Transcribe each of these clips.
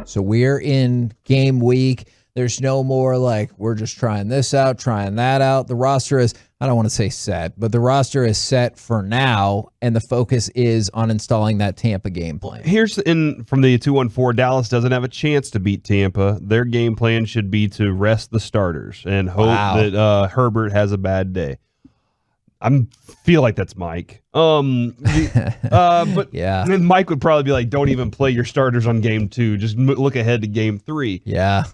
So we're in game week. There's no more like, we're just trying this out, trying that out. The roster is, I don't want to say set, but the roster is set for now, and the focus is on installing that Tampa game plan. Here's from the 214, Dallas doesn't have a chance to beat Tampa. Their game plan should be to rest the starters and hope that Herbert has a bad day. I feel like that's Mike. But yeah. Mike would probably be like, don't even play your starters on game 2. Just look ahead to game 3. Yeah.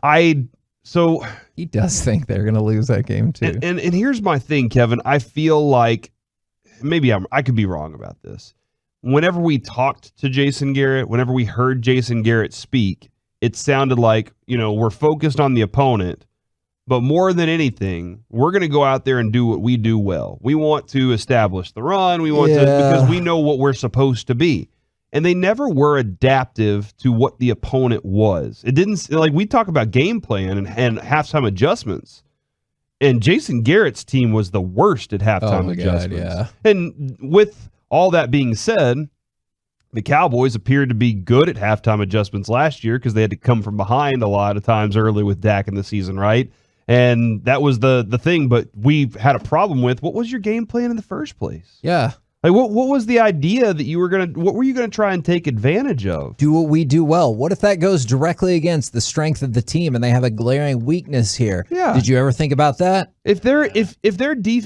So he does think they're going to lose that game too. And here's my thing, Kevin. I feel like maybe I could be wrong about this. Whenever we talked to Jason Garrett, whenever we heard Jason Garrett speak, it sounded like, we're focused on the opponent. But more than anything, we're going to go out there and do what we do well. We want to establish the run. We want to, because we know what we're supposed to be. And they never were adaptive to what the opponent was. It didn't, like, we talk about game plan and halftime adjustments. And Jason Garrett's team was the worst at halftime adjustments. God, yeah. And with all that being said, the Cowboys appeared to be good at halftime adjustments last year because they had to come from behind a lot of times early with Dak in the season, right? And that was the thing, but we've had a problem with, what was your game plan in the first place? Yeah. Like, what was the idea that what were you going to try and take advantage of? Do what we do well. What if that goes directly against the strength of the team and they have a glaring weakness here? Yeah. Did you ever think about that? If they're deep,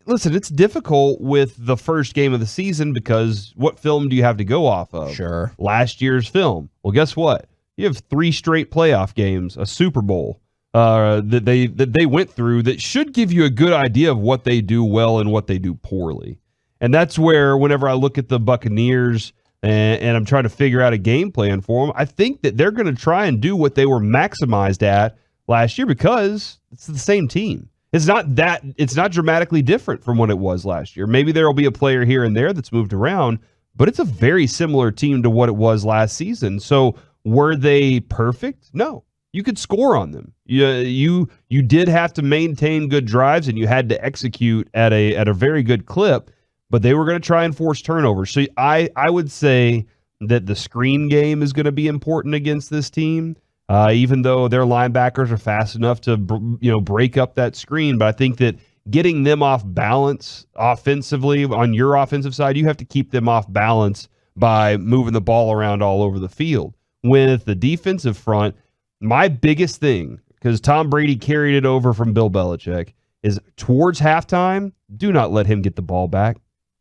listen, it's difficult with the first game of the season because what film do you have to go off of? Sure. Last year's film. Well, guess what? You have 3 straight playoff games, a Super Bowl. That they went through that should give you a good idea of what they do well and what they do poorly. And that's where whenever I look at the Buccaneers and I'm trying to figure out a game plan for them, I think that they're going to try and do what they were maximized at last year because it's the same team. It's not dramatically different from what it was last year. Maybe there will be a player here and there that's moved around, but it's a very similar team to what it was last season. So were they perfect? No. You could score on them. You did have to maintain good drives, and you had to execute at a very good clip, but they were going to try and force turnovers. So I would say that the screen game is going to be important against this team, even though their linebackers are fast enough to break up that screen. But I think that getting them off balance offensively on your offensive side, you have to keep them off balance by moving the ball around all over the field. With the defensive front, my biggest thing, because Tom Brady carried it over from Bill Belichick, is towards halftime, do not let him get the ball back.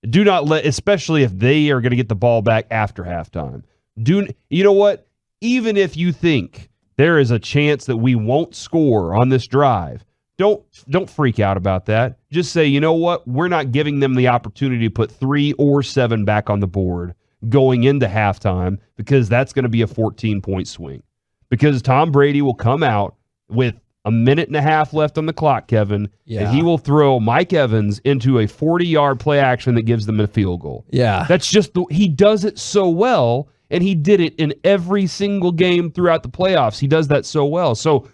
Do not especially if they are going to get the ball back after halftime. You know what? Even if you think there is a chance that we won't score on this drive, don't freak out about that. Just say, you know what? We're not giving them the opportunity to put 3 or 7 back on the board going into halftime because that's going to be a 14-point swing. Because Tom Brady will come out with a minute and a half left on the clock, Kevin, and he will throw Mike Evans into a 40-yard play action that gives them a field goal. Yeah. That's just he does it so well, and he did it in every single game throughout the playoffs. He does that so well. So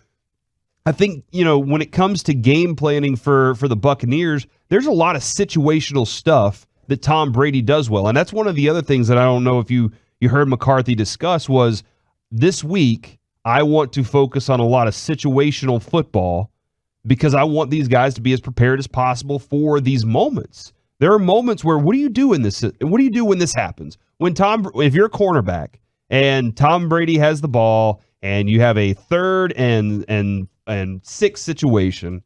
I think, when it comes to game planning for the Buccaneers, there's a lot of situational stuff that Tom Brady does well. And that's one of the other things that I don't know if you heard McCarthy discuss was this week, I want to focus on a lot of situational football because I want these guys to be as prepared as possible for these moments. There are moments where what do you do when this happens? If you're a cornerback and Tom Brady has the ball and you have a 3rd and 6 situation,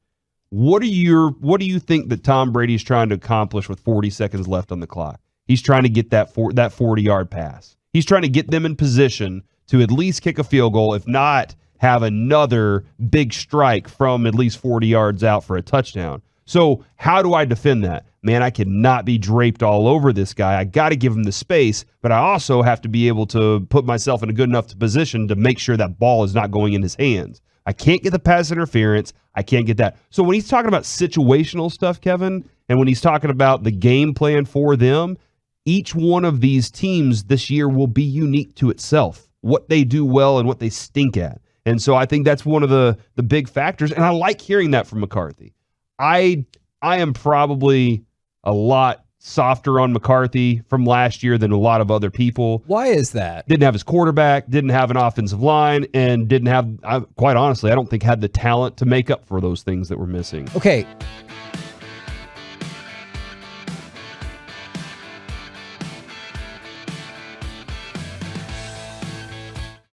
what do you think that Tom Brady is trying to accomplish with 40 seconds left on the clock? He's trying to get that 40-yard pass. He's trying to get them in position to at least kick a field goal, if not have another big strike from at least 40 yards out for a touchdown. So how do I defend that? Man, I cannot be draped all over this guy. I got to give him the space, but I also have to be able to put myself in a good enough position to make sure that ball is not going in his hands. I can't get the pass interference. I can't get that. So when he's talking about situational stuff, Kevin, and when he's talking about the game plan for them, each one of these teams this year will be unique to itself. What they do well and what they stink at. And so I think that's one of the big factors. And I like hearing that from McCarthy. I am probably a lot softer on McCarthy from last year than a lot of other people. Why is that? Didn't have his quarterback, didn't have an offensive line, and didn't have, quite honestly, I don't think had the talent to make up for those things that were missing. Okay,